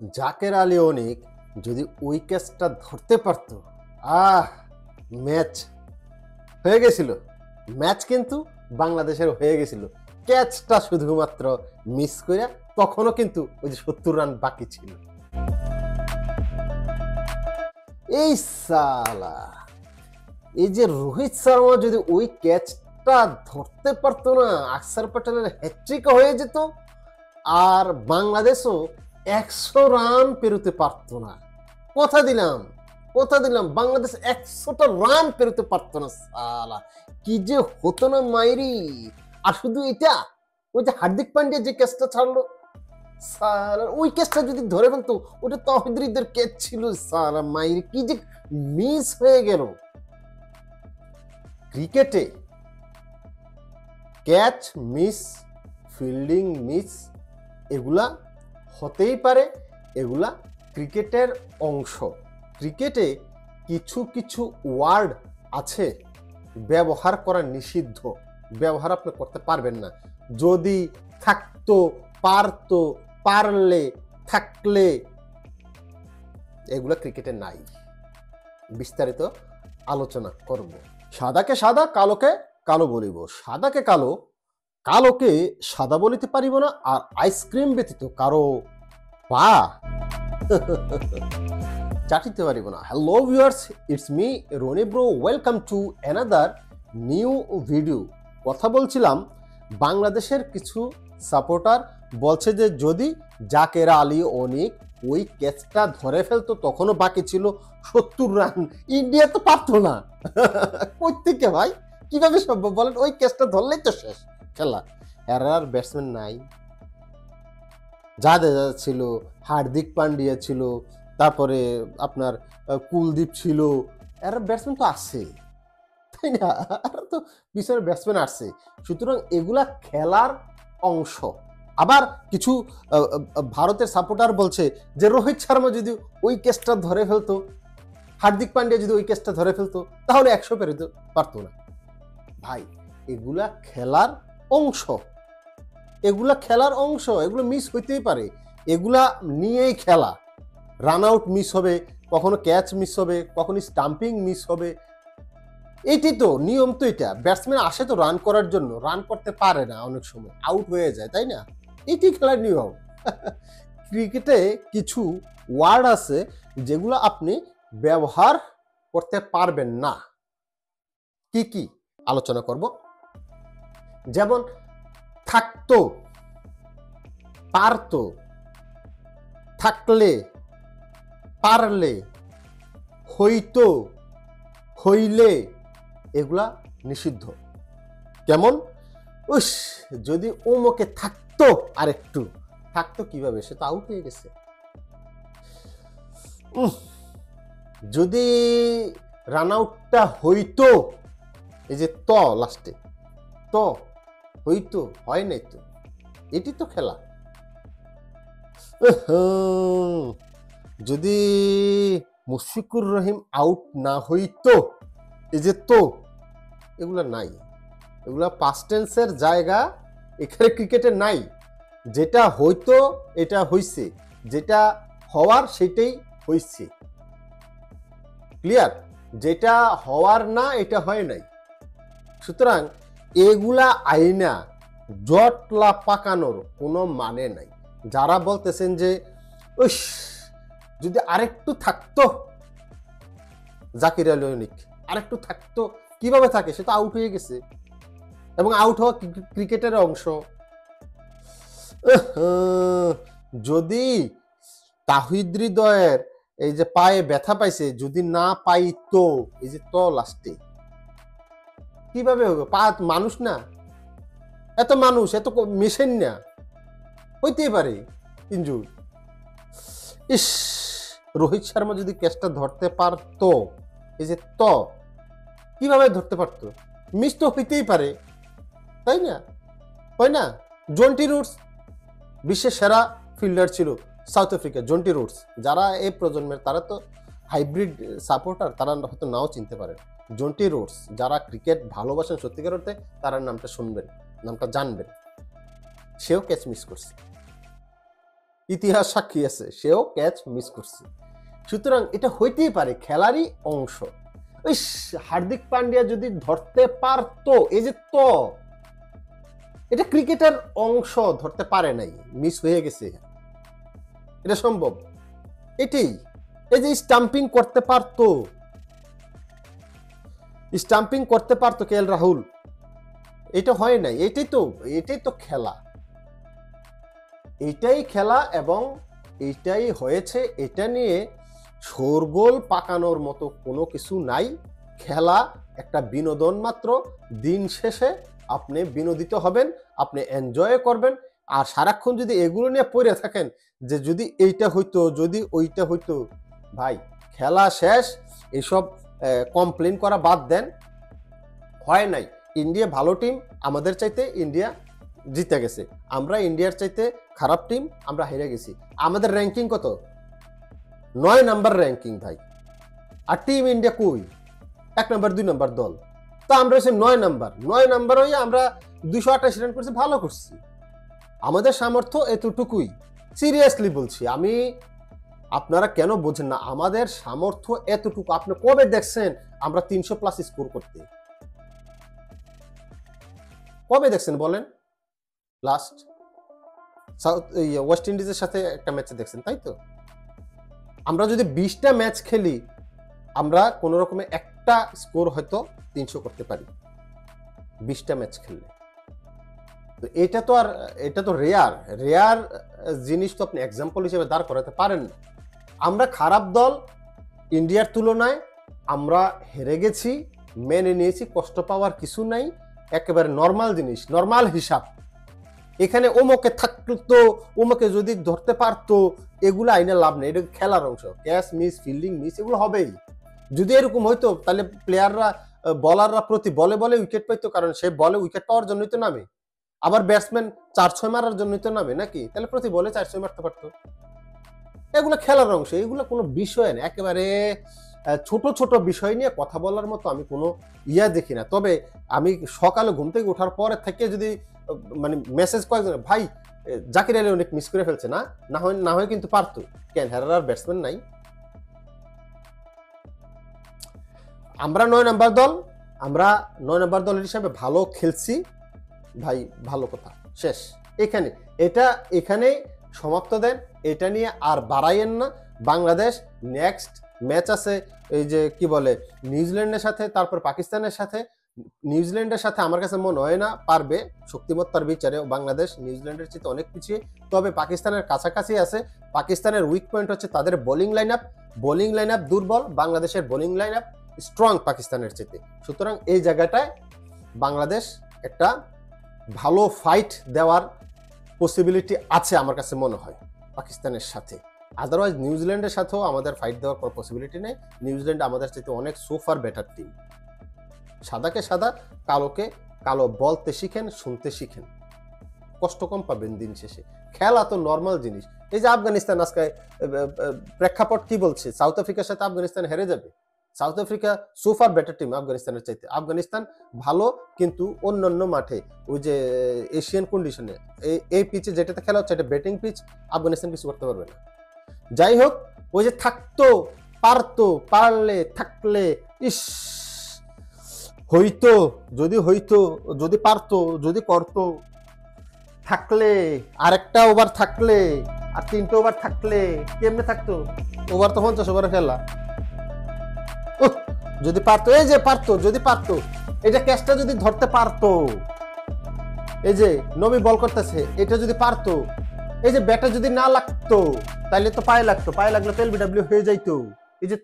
জাকের আলী অনিক যদি ওই ক্যাচটা ধরতে পারত, ম্যাচ হয়ে গেছিল। ম্যাচ কিন্তু বাংলাদেশের হয়ে গেছিল। ক্যাচটা শুধুমাত্র মিস করে, তখনও কিন্তু ওই যে 70 রান বাকি ছিল। এই সালা, এই যে রোহিত শর্মা যদি ওই ক্যাচটা ধরতে পারতো না, আকসার প্যাটেলের হ্যাট্রিক হয়ে যেত আর বাংলাদেশও 100 রান পেরোতে পারতো না। কথা দিলাম বাংলাদেশ 100টা রান পেরোতে পারতো না। সালা কি যে হতো না মাইরি। আর শুধু এটা, ওই যে হার্দিক পান্ডিয়া যে ক্যাচটা ছাড়লো, সালা ওই ক্যাচটা যদি ধরে ফেলতো, ওটা তাওহিদ হৃদয়ের ক্যাচ ছিল। সালা মাইরি কি যে মিস হয়ে গেল। ক্রিকেটে ক্যাচ মিস, ফিল্ডিং মিস, এগুলা হতেই পারে। এগুলা ক্রিকেটের অংশ। ক্রিকেটে কিছু কিছু ওয়ার্ড আছে ব্যবহার করা নিষিদ্ধ, ব্যবহার আপনি করতে পারবেন না। যদি, থাকতো, পারতো, পারলে, থাকলে, এগুলা ক্রিকেটে নাই। বিস্তারিত আলোচনা করব। সাদাকে সাদা, কালোকে কালো বলিব। সাদাকে কালো, কালোকে সাদা বলিতে পারিব না। আর আইসক্রিম ব্যতীত কারো পা চাটিতে পারিব না। Hello viewers, it's me Rony bro, welcome to another new video. কথা বলছিলাম, বাংলাদেশের কিছু সাপোর্টার বলছে যে যদি জাকের আলী অনিক ওই ক্যাচটা ধরে ফেলতো, তখনও বাকি ছিল 70 রান, ইন্ডিয়া তো পারতো না। কই থেকে ভাই, কিভাবে সম্ভব বলেন? ওই ক্যাচটা ধরলেই তো শেষ খেলা। আর ব্যাটসম্যান নাই। জাদেজা ছিল, হার্দিক পান্ডিয়া ছিল, তারপরে আপনার কুলদীপ ছিল। এর ব্যাটসম্যান তো আছে, তাই না? আর তো পিছনে ব্যাটসম্যান আছে। সুতরাং এগুলা খেলার অংশ। আবার কিছু ভারতের সাপোর্টার বলছে যে রোহিত শর্মা যদি ওই ক্যাচটা ধরে ফেলতো, হার্দিক পান্ডিয়া যদি ওই ক্যাচটা ধরে ফেলতো, তাহলে 100 পেরোতে পারতো না। ভাই, এগুলা খেলার অংশ, এগুলা খেলার অংশ। এগুলো মিস হইতেই পারে, এগুলা নিয়েই খেলা। রান আউট মিস হবে, কখনো ক্যাচ মিস হবে, কখনো স্টাম্পিং মিস হবে। এইটি তো নিয়ম। তো এটা ব্যাটসম্যান আসে তো রান করার জন্য, রান করতে পারে না, অনেক সময় আউট হয়ে যায়, তাই না? এটি খেলার নিয়ম। ক্রিকেটে কিছু ওয়ার্ড আছে যেগুলো আপনি ব্যবহার করতে পারবেন না। কি কি আলোচনা করব। যেমন থাকতো, পারতো, থাকলে, পারলে, হইতো, হইলে, এগুলা নিষিদ্ধ। কেমন? উস, যদি ওমকে থাকতো, আর একটু থাকতো, কিভাবে? সে তো আউট হয়ে গেছে। যদি রান আউটটা হইতো, এই যে ত লাস্টে, তো হইতো, হয় নাই তো, এটি তো খেলা। যদি মুশফিকুর রহিম আউট না হইতো, এই যে তো, এগুলা নাই। এগুলা পাস্ট টেন্সের জায়গা এখানে ক্রিকেটে নাই। যেটা হইতো এটা হইছে, যেটা হওয়ার সেটাই হইছে। ক্লিয়ার? যেটা হওয়ার না এটা হয় নাই। সুতরাং এগুলা আইনা জটলা পাকানোর কোনো মানে নাই। যারা বলতেছেন যে যদি আরেকটু থাকতো জাকির আলী অনিক, আরেকটু থাকতো, কিভাবে থাকে? সে তো আউট হয়ে গেছে, এবং আউট হওয়া ক্রিকেটের অংশ। যদি তাহিদ হৃদয়ের এই যে পায়ে ব্যথা পাইছে, যদি না পাইতো, এই যে তো লাস্টে, কিভাবে হবে? পা মানুষ না, এত মানুষ, এত মেশিন না, হইতেই পারে ইনজুর। ইস, রোহিত শর্মা যদি ক্যাচটা ধরতে পারতো, এই যে তো, কিভাবে ধরতে পারতো? মিস তো হইতেই পারে, তাই না? হয় না? জন্টি রুটস বিশ্বের সেরা ফিল্ডার ছিল সাউথ আফ্রিকা, জন্টি রুটস। যারা এই প্রজন্মের, তারা তো হাইব্রিড সাপোর্টার, তারা হয়তো নাও চিনতে পারেন। জন্টি রুটস, যারা ক্রিকেট ভালোবাসেন সত্যিকার অর্থে, তারা নামটা শুনবেন, নামটা জানবেন। সেও ক্যাচ মিস করছে। ইতিহাস সাক্ষী আছে, সেও ক্যাচ মিস করছে। সুতরাং এটা হইতেই পারে, খেলারই অংশ। ইস, হার্দিক পান্ডিয়া যদি ধরতে পারতো, এই যে তো এটা ক্রিকেটের অংশ, ধরতে পারে নাই, মিস হয়ে গেছে, এটা সম্ভব। এটাই, এই যে স্টাম্পিং করতে পারতো, স্টাম্পিং করতে পারতো কে এল রাহুল, এটা হয় নাই। এটাই তো খেলা, এটাই খেলা, এবং এটাই হয়েছে। এটা নিয়ে শোরগোল পাকানোর মতো কোনো কিছু নাই। খেলা একটা বিনোদন মাত্র। দিন শেষে আপনি বিনোদিত হবেন, আপনি এনজয় করবেন। আর সারাক্ষণ যদি এগুলো নিয়ে পড়ে থাকেন যে যদি এইটা হইতো, যদি ওইটা হইতো, ভাই খেলা শেষ। এসব কমপ্লেন করা বাদ দেন, হয় নাই। ইন্ডিয়া ভালো টিম, আমাদের চাইতে ইন্ডিয়া জিতে গেছে। আমরা ইন্ডিয়ার চাইতে খারাপ টিম, আমরা হেরে গেছি। আমাদের র্যাঙ্কিং কত? 9 নাম্বার র্যাঙ্কিং ভাই। আর টিম ইন্ডিয়া কই? 1 নাম্বার 2 নাম্বার দল। তো আমরা হচ্ছে 9 নাম্বার। 9 নাম্বার হয়ে আমরা 228 রান করছি, ভালো করছি। আমাদের সামর্থ্য এতটুকুই, সিরিয়াসলি বলছি আমি। আপনারা কেন বোঝেন না? আমাদের সামর্থ্য এতটুকু। আপনি কবে দেখছেন আমরা 300+ স্কোর করতে? কবে দেখছেন বলেন? লাস্ট ওয়েস্ট ইন্ডিজের সাথে একটা ম্যাচে দেখছেন, তাই তো? আমরা যদি 20টা ম্যাচ খেলি, আমরা কোন রকমে একটা স্কোর হয়তো 300 করতে পারি 20টা ম্যাচ খেললে। তো এটা তো রেয়ার জিনিস, তো আপনি এক্সাম্পল হিসেবে দাঁড় করাতে পারেন না। আমরা খারাপ দল, ইন্ডিয়ার তুলনায় আমরা হেরে গেছি, মেনে নিয়েছি, কষ্ট পাওয়ার কিছু নাই, একেবারে নর্মাল জিনিস, নর্মাল হিসাব। এখানে ওমকে থাকতো, ওমকে যদি ধরতে পারতো, এগুলো আইনে লাভ নেই। এটা খেলার অংশ। ক্যাচ মিস, ফিল্ডিং মিস, এগুলো হবেই। যদি এরকম হইতো তাহলে প্লেয়াররা, বলাররা প্রতি বলে বলে উইকেট পাইতো, কারণ সে বলে উইকেট পাওয়ার জন্যই তো নামে। আবার ব্যাটসম্যান 4-6 মারার জন্যই তো নামে, নাকি? তাহলে প্রতি বলে 4-6 মারতে পারতো। এগুলো খেলার অংশ, এগুলো কোনো বিষয় না। একেবারে ছোট ছোট বিষয় নিয়ে কথা বলার মতো আমি কোনো দেখি না। তবে আমি সকালে ঘুম থেকে ওঠার পরে থেকে যদি মানে মেসেজ কয়েকজন, ভাই জাকির আলী অনেক মিস করে ফেলছে, না হয় কিন্তু পারতো। কেন হেরার ব্যাটসম্যান নাই? আমরা 9 নাম্বার দল, আমরা 9 নাম্বার দল হিসাবে ভালো খেলছি ভাই, ভালো কথা, শেষ। এখানে সমাপ্ত দেন, এটা নিয়ে আর বাড়াইয়েন না। বাংলাদেশ নেক্সট ম্যাচ আছে, এই যে কি বলে, নিউজিল্যান্ডের সাথে, তারপর পাকিস্তানের সাথে। নিউজিল্যান্ডের সাথে আমার কাছে মনে হয় না পারবে, শক্তিমত্তার বিচারে বাংলাদেশ নিউজিল্যান্ডের চেয়ে অনেক পিছিয়ে, তবে পাকিস্তানের কাছাকাছি আছে। পাকিস্তানের উইক পয়েন্ট হচ্ছে তাদের বোলিং লাইন আপ দুর্বল, বাংলাদেশের বোলিং লাইন আপ স্ট্রং পাকিস্তানের চেয়ে। সুতরাং এই জায়গাটায় বাংলাদেশ একটা ভালো ফাইট দেওয়ার পসিবিলিটি আছে আমার কাছে মনে হয় পাকিস্তানের সাথে। আদারওয়াইজ নিউজিল্যান্ডের সাথেও আমাদের ফাইট দেওয়ার কোনো পসিবিলিটি নেই। নিউজিল্যান্ড আমাদের চাইতে অনেক সোফার বেটার টিম। সাদাকে সাদা, কালোকে কালো বলতে শিখেন, শুনতে শিখেন, কষ্ট কম পাবেন দিন শেষে। খেলা তো নর্মাল জিনিস। এই যে আফগানিস্তান আজকে প্রেক্ষাপট কি বলছে, সাউথ আফ্রিকার সাথে আফগানিস্তান হেরে যাবে। সাউথ আফ্রিকা সোফার বেটার টিম আফগানিস্তানের চাইতে। আফগানিস্তান ভালো, কিন্তু অন্যান্য মাঠে, ওই যে এশিয়ান কন্ডিশনে, এই পিচে যেটাতে খেলা হচ্ছে, এটা ব্যাটিং পিচ, আফগানিস্তান কিছু করতে পারবে না। যাই হোক, ওই যে থাকতো, পারতো, পারলে, থাকলে, ইস হইতো, যদি পারতো, যদি করতো, থাকলে, আরেকটা ওভার থাকলে, আর 3টে ওভার থাকলে, কেমনে থাকতো? ওভার তো 50 ওভারে খেলা। যদি পারতো, এই যে পারতো, যদি পারতো, এই যে ক্যাচটা যদি ধরতে পারতো, এই যে নবী বল করতেছে, এটা যদি পারতো, এই যে ব্যাটে যদি না লাগতো, তাইলে তো পায়ে লাগতো, পায়ে লাগলে তো এলবিডব্লিউ হয়ে যাইতো। এই যে